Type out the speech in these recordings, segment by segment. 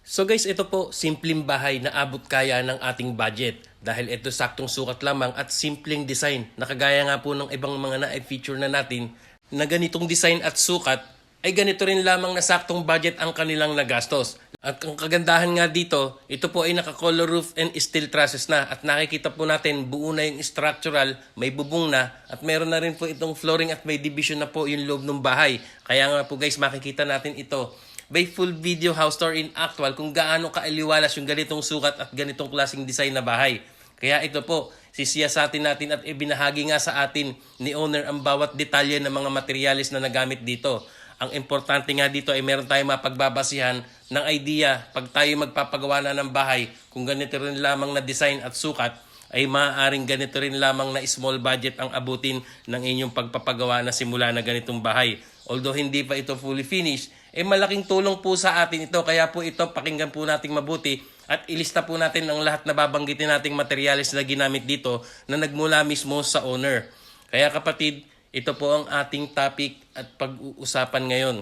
So guys, ito po, simpleng bahay na abot kaya ng ating budget. Dahil ito saktong sukat lamang at simpleng design. Nakagaya nga po ng ibang mga na-feature na natin na ganitong design at sukat ay ganito rin lamang na saktong budget ang kanilang nagastos. At ang kagandahan nga dito, ito po ay naka-color roof and steel trusses na. At nakikita po natin buo na yung structural, may bubong na. At meron na rin po itong flooring at may division na po yung loob ng bahay. Kaya nga po guys, makikita natin ito by full video house tour in actual kung gaano kaaliwalas yung ganitong sukat at ganitong klaseng design na bahay. Kaya ito po, sisiyasatin natin at ibinahagi nga sa atin ni owner ang bawat detalye ng mga materyales na nagamit dito. Ang importante nga dito ay meron tayong mapagbabasihan ng idea pag tayo magpapagawa na ng bahay kung ganito rin lamang na design at sukat ay maaaring ganito rin lamang na small budget ang abutin ng inyong pagpapagawa na simula na ganitong bahay. Although hindi pa ito fully finished, malaking tulong po sa atin ito. Kaya po ito, pakinggan po nating mabuti at ilista po natin ang lahat na babanggitin nating materyales na ginamit dito na nagmula mismo sa owner. Kaya kapatid, ito po ang ating topic at pag-uusapan ngayon.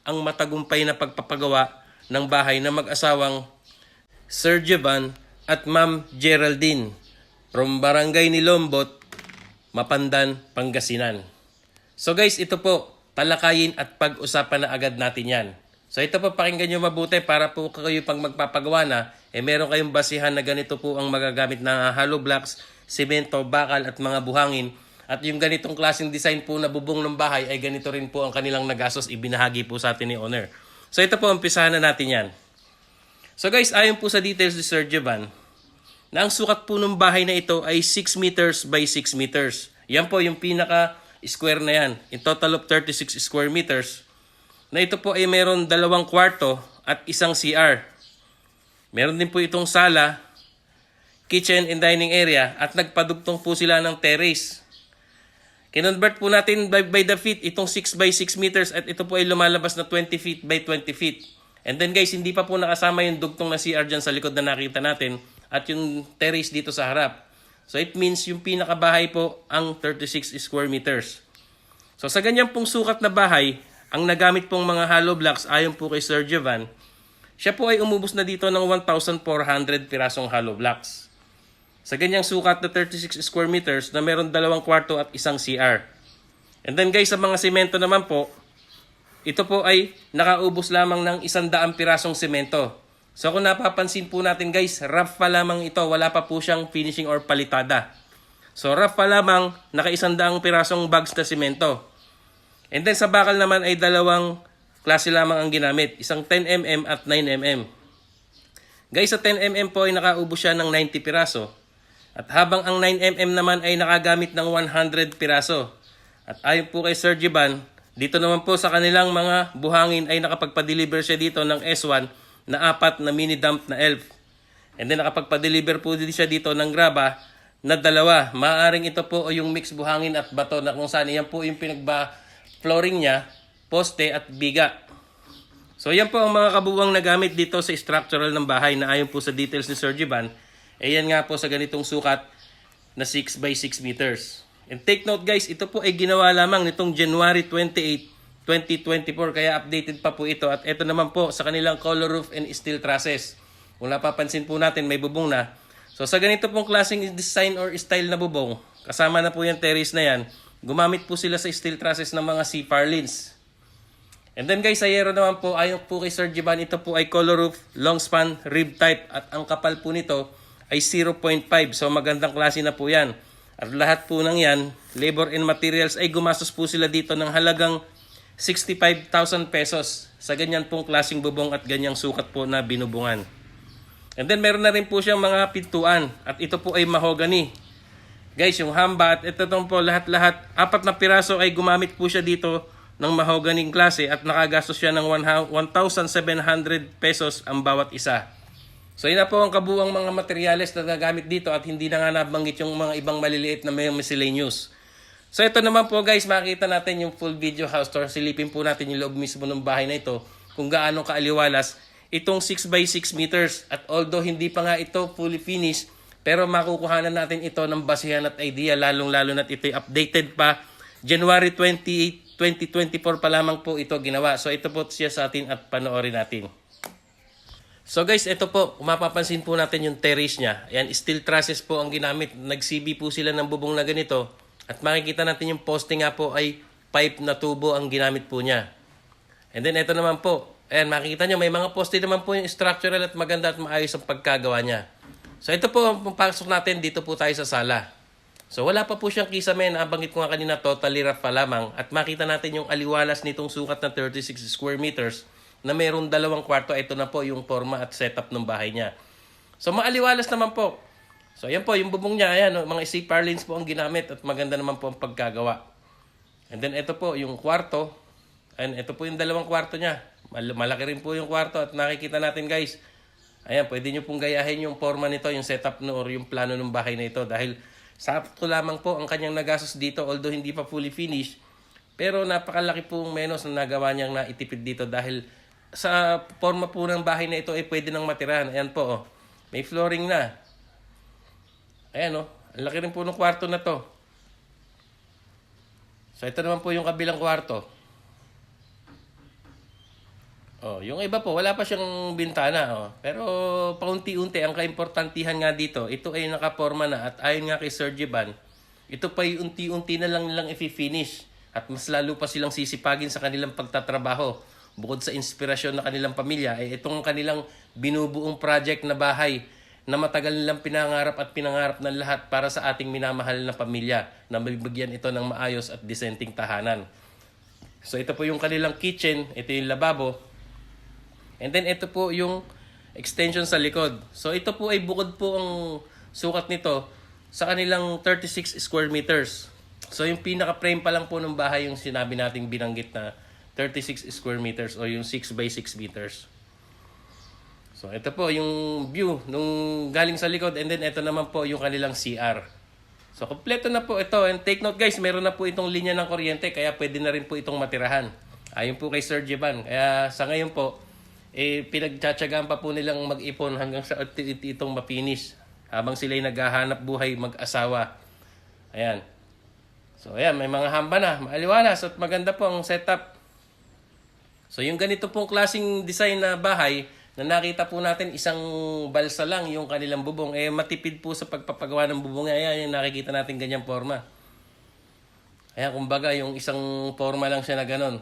Ang matagumpay na pagpapagawa ng bahay na mag-asawang Sir Jevan at Ma'am Geraldine from Barangay Nilombot, Mapandan, Pangasinan. So guys, ito po, talakayin at pag-usapan na agad natin yan. So ito po, pakinggan nyo mabuti para po kayo pang magpapagawa na, meron kayong basihan na ganito po ang magagamit na hollow blocks, semento, bakal at mga buhangin. At yung ganitong klaseng design po na bubong ng bahay ay ganito rin po ang kanilang nagastos, ibinahagi po sa atin ni owner. So ito po, umpisahan na natin yan. So guys, ayon po sa details ni Sir Jevan, na ang sukat po ng bahay na ito ay 6 meters by 6 meters. Yan po yung pinaka square na yan. In total of 36 square meters. Na ito po ay meron 2 kwarto at isang CR. Meron din po itong sala, kitchen and dining area at nagpadugtong po sila ng terrace. Kinonvert po natin by the feet itong 6 by 6 meters at ito po ay lumalabas na 20 feet by 20 feet. And then guys, hindi pa po nakasama yung dugtong na CR dyan sa likod na nakita natin at yung terrace dito sa harap. So it means yung pinakabahay po ang 36 square meters. So sa ganyan pong sukat na bahay, ang nagamit pong mga hollow blocks ayon po kay Sir Jevan, siya po ay umubos na dito ng 1,400 pirasong hollow blocks. Sa ganyang sukat na 36 square meters na meron 2 kwarto at isang CR. And then guys, sa mga semento naman po, ito po ay nakaubos lamang ng 100 pirasong semento. So kung napapansin po natin guys, rough pa lamang ito, wala pa po siyang finishing or palitada. So rough pa lamang, naka-100 pirasong bags na semento. And then sa bakal naman ay 2 klase lamang ang ginamit, isang 10mm at 9mm. Guys, sa 10mm po ay nakaubos siya ng 90 piraso. At habang ang 9mm naman ay nakagamit ng 100 piraso. At ayon po kay Sir Jevan, dito naman po sa kanilang mga buhangin ay nakapagpa-deliver siya dito ng S1 na 4 na mini dump na ELF. And then nakapagpa-deliver po din siya dito ng graba na 2. Maaring ito po o yung mix buhangin at bato na kung saan yan po yung pinagba-flooring niya, poste at biga. So yan po ang mga kabuuang nagamit dito sa structural ng bahay na ayon po sa details ni Sir Jevan. Yan nga po sa ganitong sukat na 6 by 6 meters. And take note guys, ito po ay ginawa lamang nitong January 28, 2024 kaya updated pa po ito at ito naman po sa kanilang color roof and steel trusses. Kung napapansin po natin may bubong na. So sa ganito pong klaseng design or style na bubong, kasama na po yung terrace na yan, gumamit po sila sa steel trusses ng mga C-purlins. And then guys, sa yero naman po, ayon po kay Sir Jevan, ito po ay color roof, long span, rib type at ang kapal po nito ay 0.5. So magandang klase na po yan. At lahat po ng yan, labor and materials ay gumastos po sila dito ng halagang 65,000 pesos sa ganyan pong klaseng bubong at ganyang sukat po na binubungan. And then meron na rin po siyang mga pintuan at ito po ay mahogany. Guys, yung hamba at ito po lahat-lahat, 4 na piraso ay gumamit po siya dito ng mahoganing klase at nakagastos siya ng 1,700 pesos ang bawat isa. So yun na po ang kabuuang mga materyales na nagamit dito at hindi na nga nabanggit yung mga ibang maliliit na may miscellaneous. So ito naman po guys, makikita natin yung full video house tour. Silipin po natin yung loob mismo ng bahay na ito kung gaano kaaliwalas itong 6 by 6 meters. At although hindi pa nga ito fully finished, pero makukuhanan natin ito ng basihan at idea lalong-lalo na't ito'y updated pa. January 28, 2024 pa lamang po ito ginawa. So ito po siya sa atin at panoorin natin. So guys, ito po, kung mapapansin po natin yung terrace niya. Ayan, steel trusses po ang ginamit. Nag-CB po sila ng bubong na ganito. At makikita natin yung poste nga po ay pipe na tubo ang ginamit po niya. And then ito naman po, ayan, makikita nyo, may mga poste naman po yung structural at maganda at maayos ang pagkagawa niya. So ito po, pagpasok natin, dito po tayo sa sala. So wala pa po siyang kisame, nabanggit ko nga kanina, totally rough pa lamang. At makita natin yung aliwalas nitong sukat na 36 square meters na mayroong 2 kwarto. Ito na po yung forma at setup ng bahay niya. So maaliwalas naman po. So ayan po, yung bubong niya, ayan, mga C purlins po ang ginamit at maganda naman po ang pagkagawa. And then ito po yung kwarto. And ito po yung 2 kwarto niya. Malaki rin po yung kwarto at nakikita natin guys. Ayan, pwede nyo pong gayahin yung forma nito, yung setup no, or yung plano ng bahay na ito. Dahil sakto lamang po ang kanyang nagastos dito, although hindi pa fully finished. Pero napakalaki pong menos na nagawa niyang naitipid dito dahil sa forma po ng bahay na ito ay pwede nang matirahan. Ayan po, oh. May flooring na. Ayan, oh. Ang laki rin po ng kwarto na to. So ito naman po yung kabilang kwarto. Oh, yung iba po, wala pa siyang bintana. Oh. Pero paunti-unti, ang kaimportantihan nga dito, ito ay nakaporma na at ayon nga kay Sir Jeban, ito pa ay unti-unti na lang nilang i-finish at mas lalo pa silang sisipagin sa kanilang pagtatrabaho. Bukod sa inspirasyon na kanilang pamilya, ay itong kanilang binubuong project na bahay na matagal nilang pinangarap at pinangarap ng lahat para sa ating minamahal na pamilya na mabibigyan ito ng maayos at disenteng tahanan. So ito po yung kanilang kitchen, ito yung lababo. And then ito po yung extension sa likod. So ito po ay bukod po ang sukat nito sa kanilang 36 square meters. So yung pinaka-frame pa lang po ng bahay yung sinabi nating binanggit na 36 square meters o yung 6 by 6 meters. So ito po yung view nung galing sa likod, and then ito naman po yung kanilang CR. So kompleto na po ito, and take note guys, meron na po itong linya ng kuryente kaya pwede na rin po itong matirahan. Ayon po kay Sir Jeban. Kaya sa ngayon po, pinagtsatsagaan pa po nilang mag-ipon hanggang sa itong mapinish habang sila'y naghahanap buhay mag-asawa. Ayan. So ayan, may mga hamba na, maaliwalas at maganda po ang setup. So yung ganito pong klaseng design na bahay na nakita po natin, isang balsa lang yung kanilang bubong, matipid po sa pagpapagawa ng bubong. Ayan, yung nakikita natin ganyang forma. Ayan, kumbaga yung isang forma lang siya na ganon.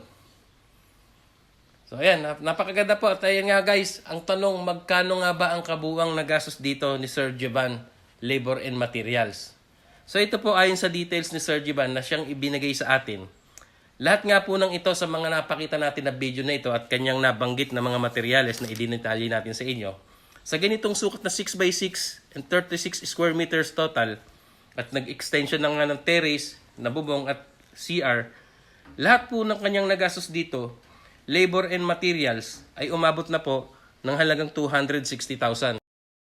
So ayan, napakaganda po. At ayan nga guys, ang tanong, magkano nga ba ang kabuuang nagastos dito ni Sir Jeban, labor and materials? So ito po ayon sa details ni Sir Jeban na siyang ibinigay sa atin. Lahat nga po ng ito sa mga napakita natin na video na ito at kanyang nabanggit na mga materyales na idinitali natin sa inyo. Sa ganitong sukat na 6x6 and 36 square meters total at nag-extension na nga ng terrace, na bubong at CR, lahat po ng kanyang nagastos dito, labor and materials, ay umabot na po ng halagang 260,000.